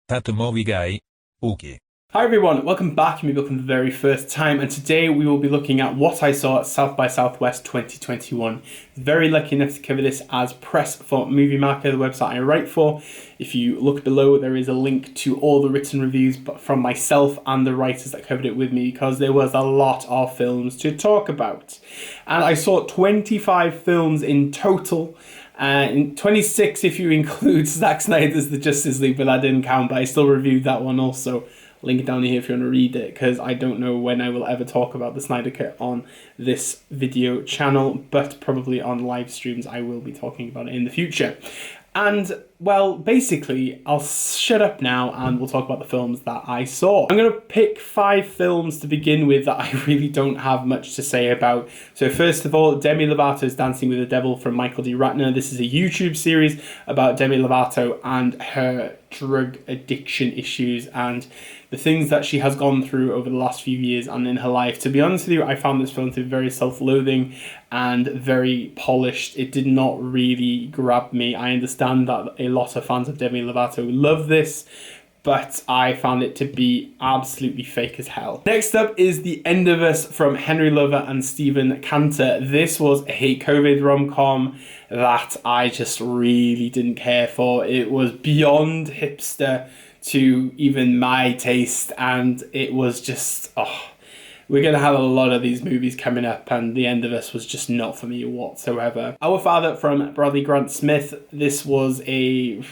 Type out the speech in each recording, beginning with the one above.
That movie guy. Okay. Hi everyone, welcome back, maybe welcome the very first time, and today we will be looking at what I saw at South by Southwest 2021. Very lucky enough to cover this as press for Movie Marker, the website I write for. If you look below, there is a link to all the written reviews from myself and the writers that covered it with me, because there was a lot of films to talk about. And I saw 25 films in total. In 26 if you include Zack Snyder's The Justice League, but that didn't count, but I still reviewed that one also. Link down here if you want to read it, because I don't know when I will ever talk about the Snyder Cut on this video channel, but probably on live streams I will be talking about it in the future. And, well, basically, I'll shut up now and we'll talk about the films that I saw. I'm going to pick 5 films to begin with that I really don't have much to say about. So first of all, Demi Lovato's Dancing with the Devil from Michael D. Ratner. This is a YouTube series about Demi Lovato and her drug addiction issues and the things that she has gone through over the last few years and in her life. To be honest with you, I found this film to be very self-loathing and very polished. It did not really grab me. I understand that a lot of fans of Demi Lovato love this, but I found it to be absolutely fake as hell. Next up is The End of Us from Henry Lover and Stephen Cantor. This was a COVID rom-com that I just really didn't care for. It was beyond hipster to even my taste, and it was just, we're going to have a lot of these movies coming up, and The End of Us was just not for me whatsoever. Our Father from Bradley Grant Smith. This was a,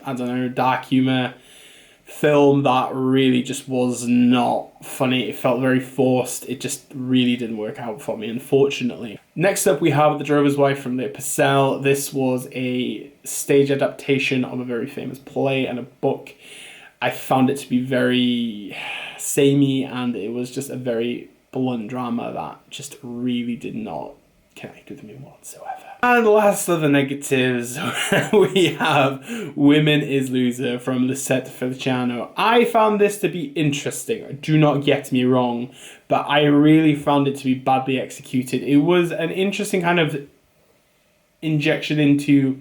I don't know, dark humour film that really just was not funny. It felt very forced. It just really didn't work out for me, unfortunately. Next up we have The Drover's Wife from Leah Purcell. This was a stage adaptation of a very famous play and a book. I found it to be very samey, and it was just a very blunt drama that just really did not connect with me whatsoever. And last of the negatives, we have Women is Loser from Lisette Feliciano. I found this to be interesting, do not get me wrong, but I really found it to be badly executed. It was an interesting kind of injection into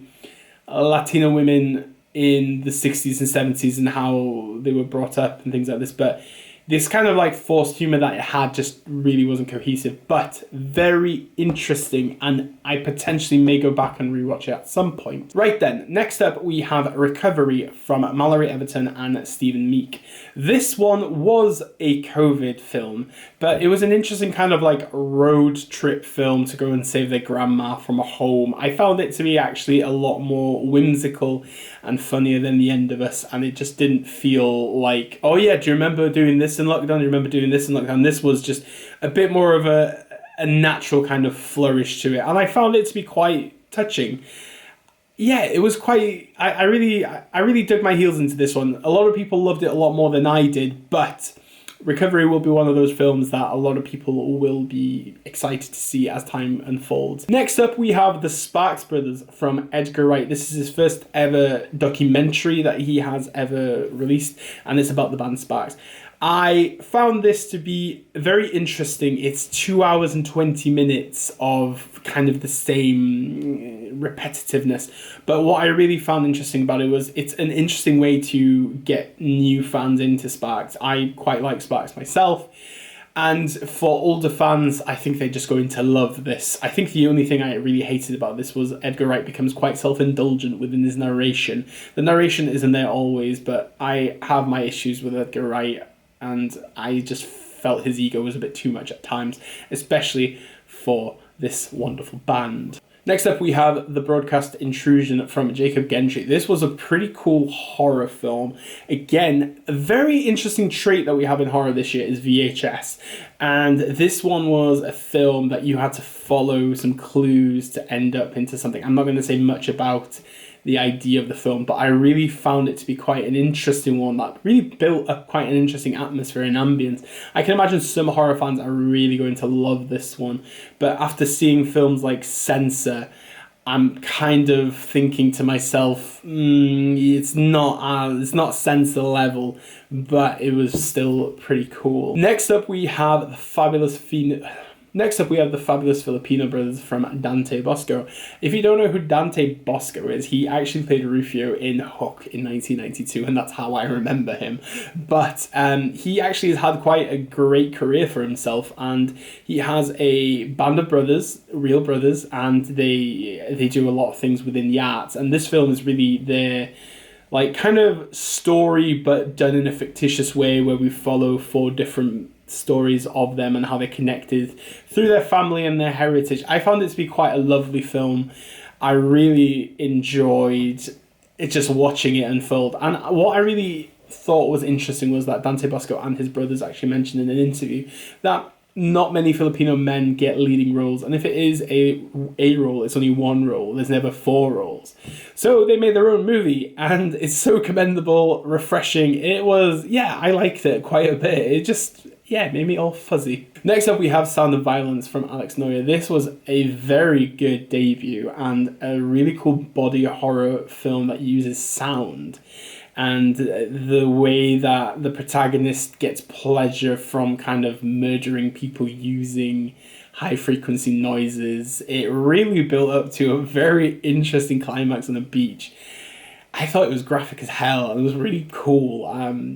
Latino women in the 60s and 70s and how they were brought up and things like this, but this kind of like forced humor that it had just really wasn't cohesive, but very interesting, and I potentially may go back and rewatch it at some point. Right then, next up we have Recovery from Mallory Everton and Stephen Meek. This one was a COVID film, but it was an interesting kind of like road trip film to go and save their grandma from a home. I found it to be actually a lot more whimsical and funnier than The End of Us, and it just didn't feel like, oh yeah, do you remember doing this in lockdown? Do you remember doing this in lockdown? This was just a bit more of a natural kind of flourish to it, and I found it to be quite touching. Yeah, it was quite, I really dug my heels into this one. A lot of people loved it a lot more than I did, but Recovery will be one of those films that a lot of people will be excited to see as time unfolds. Next up, we have The Sparks Brothers from Edgar Wright. This is his first ever documentary that he has ever released, and it's about the band Sparks. I found this to be very interesting. It's 2 hours and 20 minutes of kind of the same repetitiveness. But what I really found interesting about it was it's an interesting way to get new fans into Sparks. I quite like Sparks myself. And for older fans, I think they're just going to love this. I think the only thing I really hated about this was Edgar Wright becomes quite self-indulgent within his narration. The narration isn't there always, but I have my issues with Edgar Wright, and I just felt his ego was a bit too much at times, especially for this wonderful band. Next up, we have The Broadcast Intrusion from Jacob Gentry. This was a pretty cool horror film. Again, a very interesting trait that we have in horror this year is VHS. And this one was a film that you had to follow some clues to end up into something. I'm not going to say much about the idea of the film, but I really found it to be quite an interesting one that really built up quite an interesting atmosphere and ambience. I can imagine some horror fans are really going to love this one, but after seeing films like Censor, I'm kind of thinking to myself, it's not Censor level, but it was still pretty cool. Next up, we have The Fabulous Next up, we have the fabulous Filipino brothers from Dante Bosco. If you don't know who Dante Bosco is, he actually played Rufio in Hook in 1992, and that's how I remember him. But he actually has had quite a great career for himself, and he has a band of brothers, real brothers, and they do a lot of things within the arts. And this film is really their like kind of story, but done in a fictitious way, where we follow 4 different stories of them and how they're connected through their family and their heritage. I found it to be quite a lovely film. I really enjoyed it, just watching it unfold. And what I really thought was interesting was that Dante Bosco and his brothers actually mentioned in an interview that not many Filipino men get leading roles, and if it is a role, it's only 1 role. There's never 4 roles. So they made their own movie, and it's so commendable, refreshing. It was, yeah, I liked it quite a bit. It just, yeah, it made me all fuzzy. Next up, we have Sound of Violence from Alex Noya. This was a very good debut and a really cool body horror film that uses sound. And the way that the protagonist gets pleasure from kind of murdering people using high frequency noises, it really built up to a very interesting climax on the beach. I thought it was graphic as hell, and it was really cool.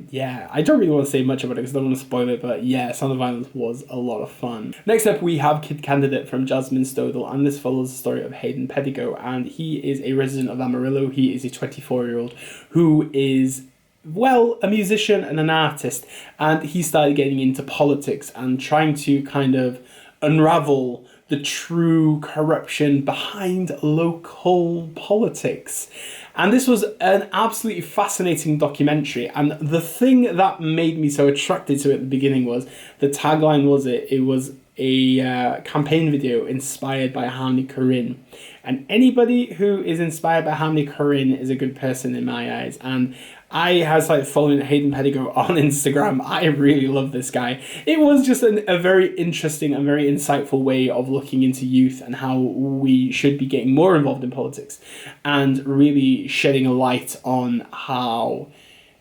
Yeah, I don't really want to say much about it because I don't want to spoil it, but yeah, Sound of Violence was a lot of fun. Next up, we have Kid Candidate from Jasmine Stodel, and this follows the story of Hayden Pedigo, and he is a resident of Amarillo. He is a 24-year-old who is, well, a musician and an artist, and he started getting into politics and trying to kind of unravel the true corruption behind local politics. And this was an absolutely fascinating documentary. And the thing that made me so attracted to it at the beginning was the tagline was it was a campaign video inspired by Harmony Korine. And anybody who is inspired by Harmony Korine is a good person in my eyes. And I have started following Hayden Pedigo on Instagram. I really love this guy. It was just a very interesting and very insightful way of looking into youth and how we should be getting more involved in politics and really shedding a light on how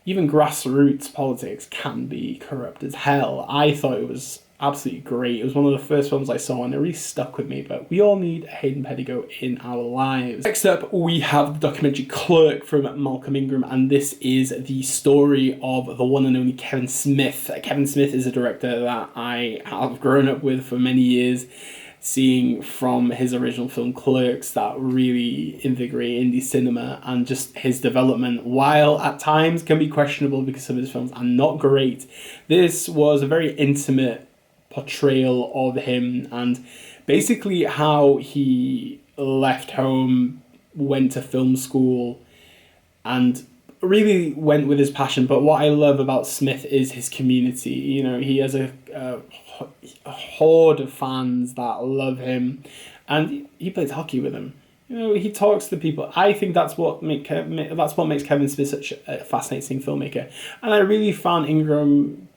even grassroots politics can be corrupt as hell. I thought it was absolutely great. It was one of the first films I saw and it really stuck with me, but we all need Hayden Pedigo in our lives. Next up, we have the documentary Clerk from Malcolm Ingram, and this is the story of the one and only Kevin Smith. Kevin Smith is a director that I have grown up with for many years, seeing from his original film Clerks that really invigorate indie cinema, and just his development, while at times can be questionable because some of his films are not great. This was a very intimate portrayal of him and basically how he left home, went to film school, and really went with his passion. But what I love about Smith is his community. You know, he has a horde of fans that love him, and he plays hockey with them. You know, he talks to people. I think that's what makes Kevin Smith such a fascinating filmmaker. And I really found Ingram,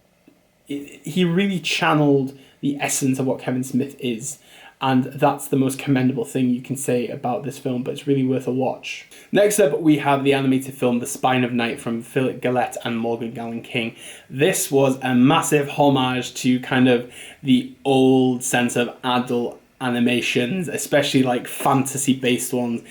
he really channeled the essence of what Kevin Smith is. And that's the most commendable thing you can say about this film, but it's really worth a watch. Next up, we have the animated film The Spine of Night from Philip Gwledd and Morgan Gallen King. This was a massive homage to kind of the old sense of adult animations, especially like fantasy-based ones.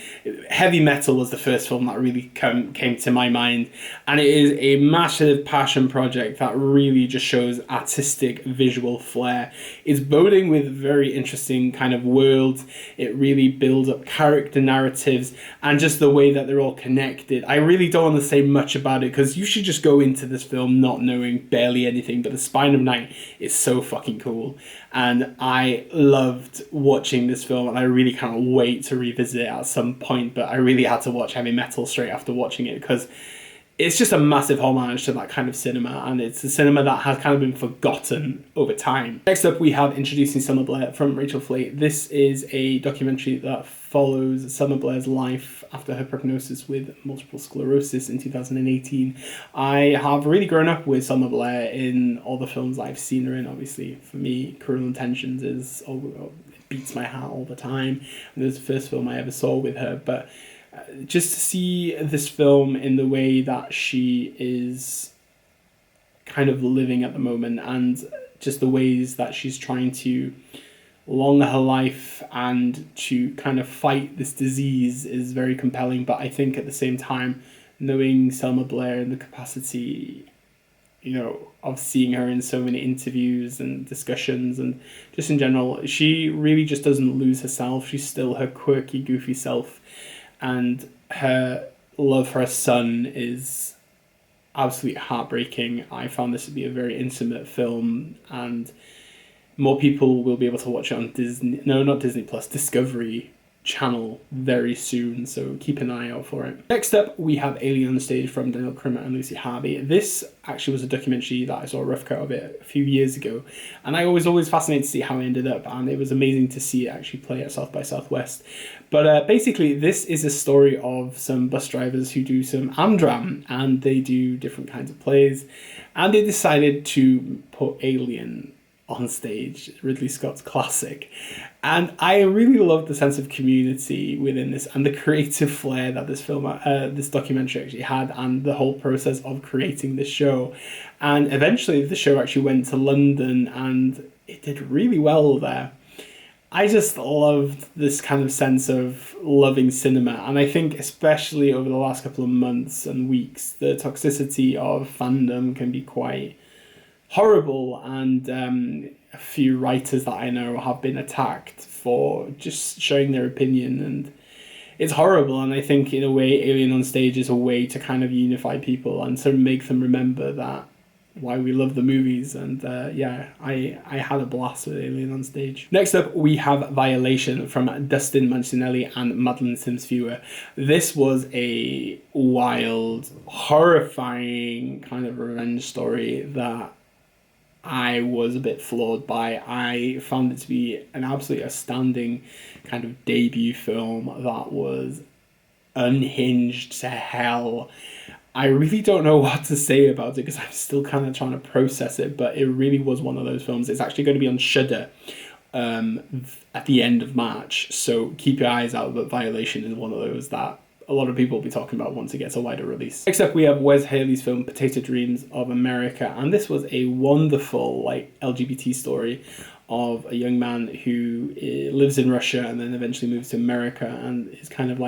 Heavy Metal was the first film that really came to my mind, and it is a massive passion project that really just shows artistic visual flair. It's boding with very interesting kind of worlds. It really builds up character narratives and just the way that they're all connected. I really don't want to say much about it because you should just go into this film not knowing barely anything, but The Spine of Night is so fucking cool, and I loved watching this film, and I really can't wait to revisit it at some point. But I really had to watch Heavy Metal straight after watching it because it's just a massive homage to that kind of cinema, and it's a cinema that has kind of been forgotten over time. Next up, we have Introducing Selma Blair from Rachel Flake. This is a documentary that follows Selma Blair's life after her prognosis with multiple sclerosis in 2018. I have really grown up with Selma Blair in all the films I've seen her in. Obviously, for me, Cruel Intentions is it beats my heart all the time. And it was the first film I ever saw with her, but just to see this film in the way that she is kind of living at the moment, and just the ways that she's trying to long her life and to kind of fight this disease is very compelling. But I think at the same time, knowing Selma Blair in the capacity, of seeing her in so many interviews and discussions and just in general, she really just doesn't lose herself. She's still her quirky, goofy self. And her love for her son is absolutely heartbreaking. I found this to be a very intimate film, and more people will be able to watch it on Discovery Channel very soon, so keep an eye out for it. Next up, we have Alien on the Stage from Daniel Krimmer and Lucy Harvey. This actually was a documentary that I saw a rough cut of it a few years ago, and I was always fascinated to see how it ended up, and it was amazing to see it actually play at South by Southwest. But basically, this is a story of some bus drivers who do some Amdram, and they do different kinds of plays, and they decided to put Alien on stage, Ridley Scott's classic. And I really loved the sense of community within this and the creative flair that this documentary actually had, and the whole process of creating this show. And eventually the show actually went to London and it did really well there. I just loved this kind of sense of loving cinema, and I think especially over the last couple of months and weeks, the toxicity of fandom can be quite horrible, and a few writers that I know have been attacked for just showing their opinion, and it's horrible. And I think in a way Alien on Stage is a way to kind of unify people and to make them remember that why we love the movies. And I had a blast with Alien on Stage. Next up, we have Violation from Dustin Mancinelli and Madeline Sims Viewer. This was a wild, horrifying kind of revenge story that I was a bit floored by. I found it to be an absolutely astounding kind of debut film that was unhinged to hell. I really don't know what to say about it because I'm still kind of trying to process it, but it really was one of those films. It's actually going to be on Shudder at the end of March, so keep your eyes out. But Violation is one of those that a lot of people will be talking about once it gets a wider release. Next up, we have Wes Haley's film Potato Dreams of America, and this was a wonderful LGBT story of a young man who lives in Russia and then eventually moves to America and is kind of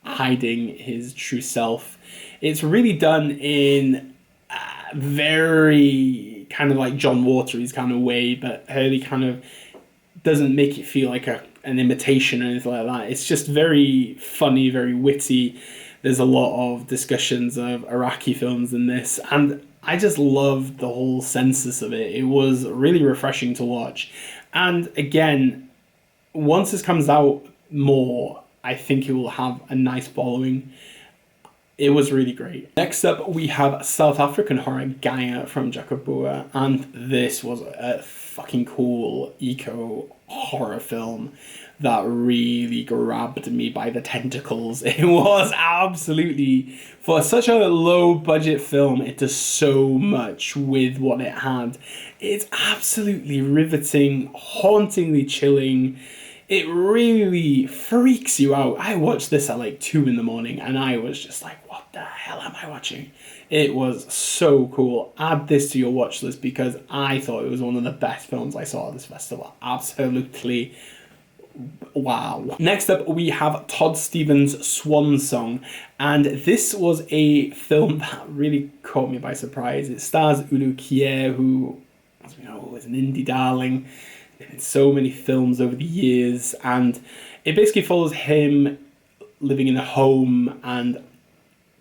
hiding his true self. It's really done in a very kind of John Watery's kind of way, but Haley kind of doesn't make it feel like an imitation or anything like that. It's just very funny, very witty. There's a lot of discussions of Iraqi films in this, and I just loved the whole census of it. It was really refreshing to watch. And again, once this comes out more, I think it will have a nice following. It was really great. Next up, we have South African horror Gaia from Jacob Boer, and this was a fucking cool eco horror film that really grabbed me by the tentacles. It was absolutely, for such a low budget film, it does so much with what it had. It's absolutely riveting, hauntingly chilling. It really freaks you out. I watched this at 2 a.m. and I was just like, what the hell am I watching? It was so cool. Add this to your watch list because I thought it was one of the best films I saw at this festival. Absolutely wow. Next up, we have Todd Stevens' Swan Song, and this was a film that really caught me by surprise. It stars Ulu Kier, who, as we know, is an indie darling in so many films over the years, and it basically follows him living in a home, and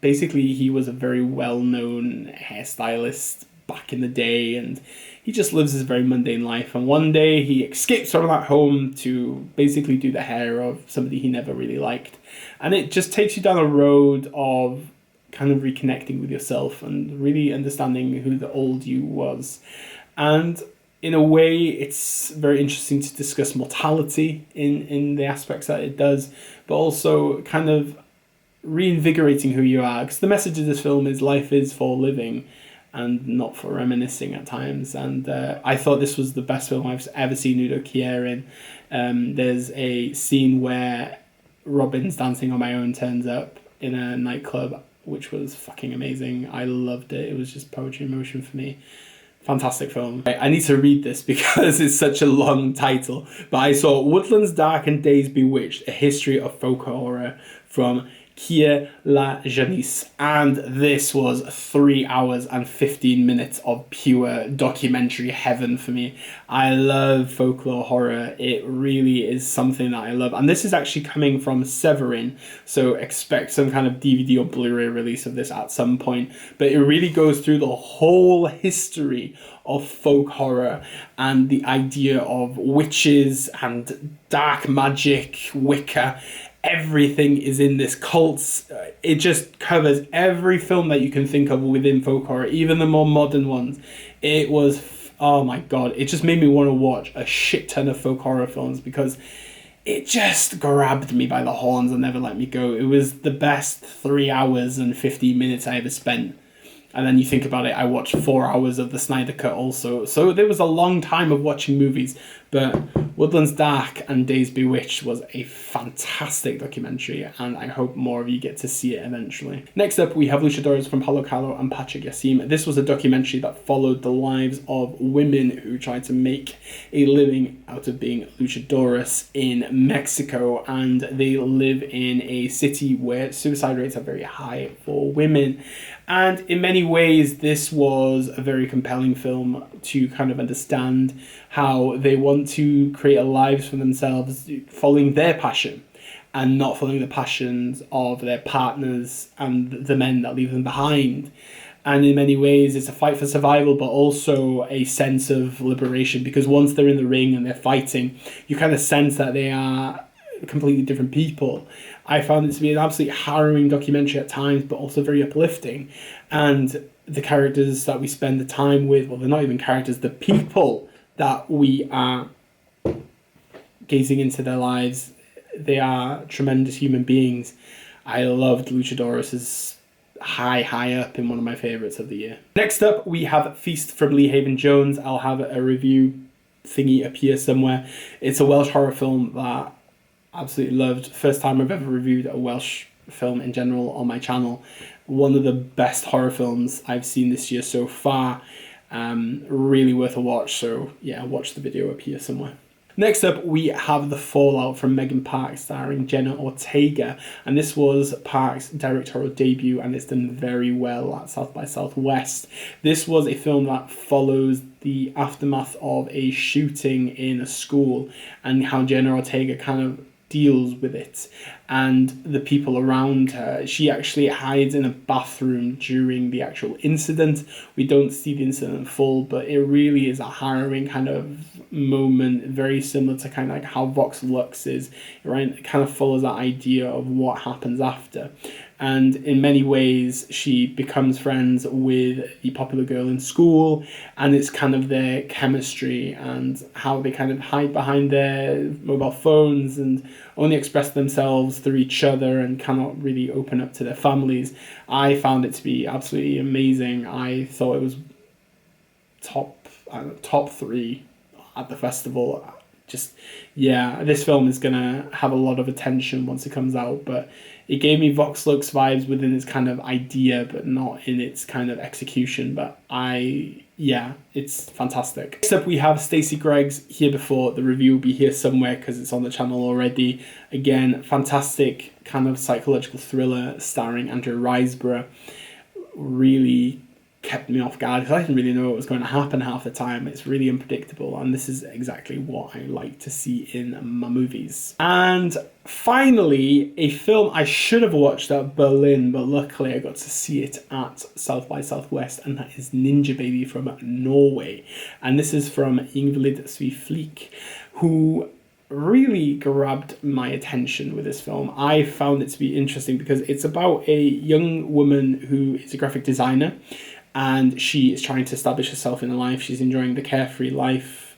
basically he was a very well-known hairstylist back in the day, and he just lives his very mundane life, and one day he escapes from that home to basically do the hair of somebody he never really liked, and it just takes you down a road of kind of reconnecting with yourself and really understanding who the old you was. And in a way, it's very interesting to discuss mortality in the aspects that it does, but also kind of reinvigorating who you are. Because the message of this film is life is for living and not for reminiscing at times. And I thought this was the best film I've ever seen Udo Kier in. There's a scene where Robin's Dancing on My Own turns up in a nightclub, which was fucking amazing. I loved it. It was just poetry in motion for me. Fantastic film. I need to read this because it's such a long title. But I saw Woodlands, Dark and Days Bewitched, A History of Folk Horror from Kia La Janice. And this was 3 hours and 15 minutes of pure documentary heaven for me. I love folklore horror. It really is something that I love. And this is actually coming from Severin, so expect some kind of DVD or Blu-ray release of this at some point. But it really goes through the whole history of folk horror and the idea of witches and dark magic, Wicca. Everything is in this cult. It just covers every film that you can think of within folk horror, even the more modern ones. It was, oh my god, it just made me want to watch a shit ton of folk horror films because it just grabbed me by the horns and never let me go. It was the best 3 hours and 15 minutes I ever spent. And then you think about it, I watched 4 hours of the Snyder Cut also. So there was a long time of watching movies. But Woodlands Dark and Days Bewitched was a fantastic documentary. And I hope more of you get to see it eventually. Next up, we have Luchadoras from Paulo Coelho and Patrick Yassim. This was a documentary that followed the lives of women who tried to make a living out of being luchadoras in Mexico. And they live in a city where suicide rates are very high for women. And in many ways, this was a very compelling film to kind of understand how they want to create a lives for themselves following their passion and not following the passions of their partners and the men that leave them behind. And in many ways, it's a fight for survival, but also a sense of liberation, because once they're in the ring and they're fighting, you kind of sense that they are completely different people. I found it to be an absolutely harrowing documentary at times, but also very uplifting. And the characters that we spend the time with, well, they're not even characters, the people that we are gazing into their lives, they are tremendous human beings. I loved Luchadoras' high up in one of my favourites of the year. Next up, we have Feast from Lee Haven Jones. I'll have a review thingy appear somewhere. It's a Welsh horror film that absolutely loved. First time I've ever reviewed a Welsh film in general on my channel. One of the best horror films I've seen this year so far. Really worth a watch, so yeah, watch the video up here somewhere. Next up, we have The Fallout from Megan Park, starring Jenna Ortega, and this was Park's directorial debut, and it's done very well at South by Southwest. This was a film that follows the aftermath of a shooting in a school and how Jenna Ortega kind of deals with it and the people around her. She actually hides in a bathroom during the actual incident. We don't see the incident in full, but it really is a harrowing kind of moment, very similar to kind of like how Vox Lux is, right? It kind of follows that idea of what happens after. And in many ways, she becomes friends with the popular girl in school, and it's kind of their chemistry and how they kind of hide behind their mobile phones and only express themselves through each other and cannot really open up to their families. I found it to be absolutely amazing. I thought it was top 3 at the festival. Just, yeah, this film is going to have a lot of attention once it comes out, but it gave me Vox Lux vibes within its kind of idea, but not in its kind of execution. But it's fantastic. Next up, we have Stacey Gregg's Here Before. The review will be here somewhere because it's on the channel already. Again, fantastic kind of psychological thriller starring Andrew Riseborough. Really kept me off guard because I didn't really know what was going to happen half the time. It's really unpredictable, and this is exactly what I like to see in my movies. And finally, a film I should have watched at Berlin, but luckily I got to see it at South by Southwest, and that is Ninjababy from Norway. And this is from Gwledd Sviflik, who really grabbed my attention with this film. I found it to be interesting because it's about a young woman who is a graphic designer, and she is trying to establish herself in life. She's enjoying the carefree life,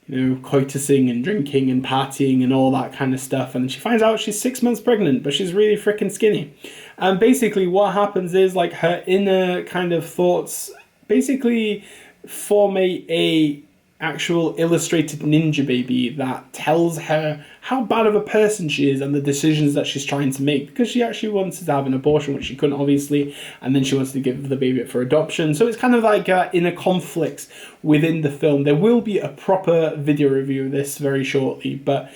coitusing and drinking and partying and all that kind of stuff. And she finds out she's 6 months pregnant, but she's really freaking skinny. And basically what happens is like her inner kind of thoughts basically form a actual illustrated Ninjababy that tells her how bad of a person she is and the decisions that she's trying to make, because she actually wanted to have an abortion, which she couldn't obviously, and then she wants to give the baby up for adoption. So it's kind of like inner conflicts within the film. There will be a proper video review of this very shortly, but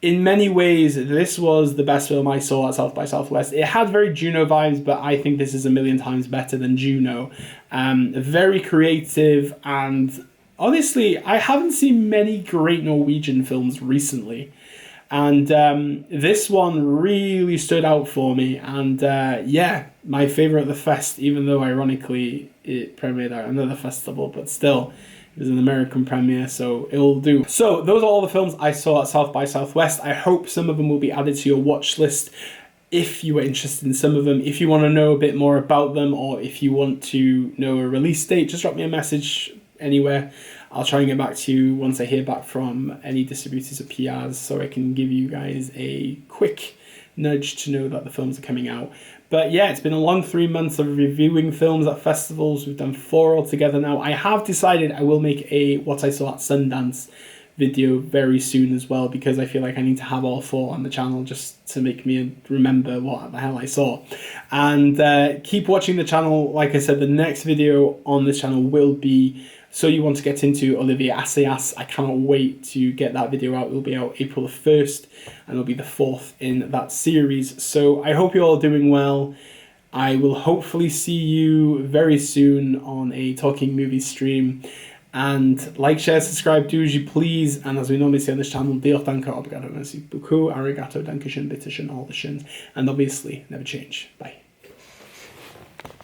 in many ways, this was the best film I saw at South by Southwest. It had very Juno vibes, but I think this is a million times better than Juno. Very creative, and honestly, I haven't seen many great Norwegian films recently. And this one really stood out for me. And yeah, my favourite at the fest, even though ironically it premiered at another festival, but still, it was an American premiere, so it'll do. So those are all the films I saw at South by Southwest. I hope some of them will be added to your watch list if you were interested in some of them. If you want to know a bit more about them, or if you want to know a release date, just drop me a message anywhere. I'll try and get back to you once I hear back from any distributors or PRs, so I can give you guys a quick nudge to know that the films are coming out. But yeah, it's been a long 3 months of reviewing films at festivals. We've done 4 altogether now. I have decided I will make a What I Saw at Sundance video very soon as well, because I feel like I need to have all 4 on the channel just to make me remember what the hell I saw. And keep watching the channel. Like I said, the next video on this channel will be So You Want to Get Into Olivia Assayas. I cannot wait to get that video out. It will be out April the 1st, and it'll be the 4th in that series. So I hope you're all doing well. I will hopefully see you very soon on a Talking Movie stream. And like, share, subscribe, do as you please. And as we normally say on this channel, Diolch, danke, obrigado, merci beaucoup, arigato, dankeschön, bitteschön, all the shins. And obviously, never change. Bye.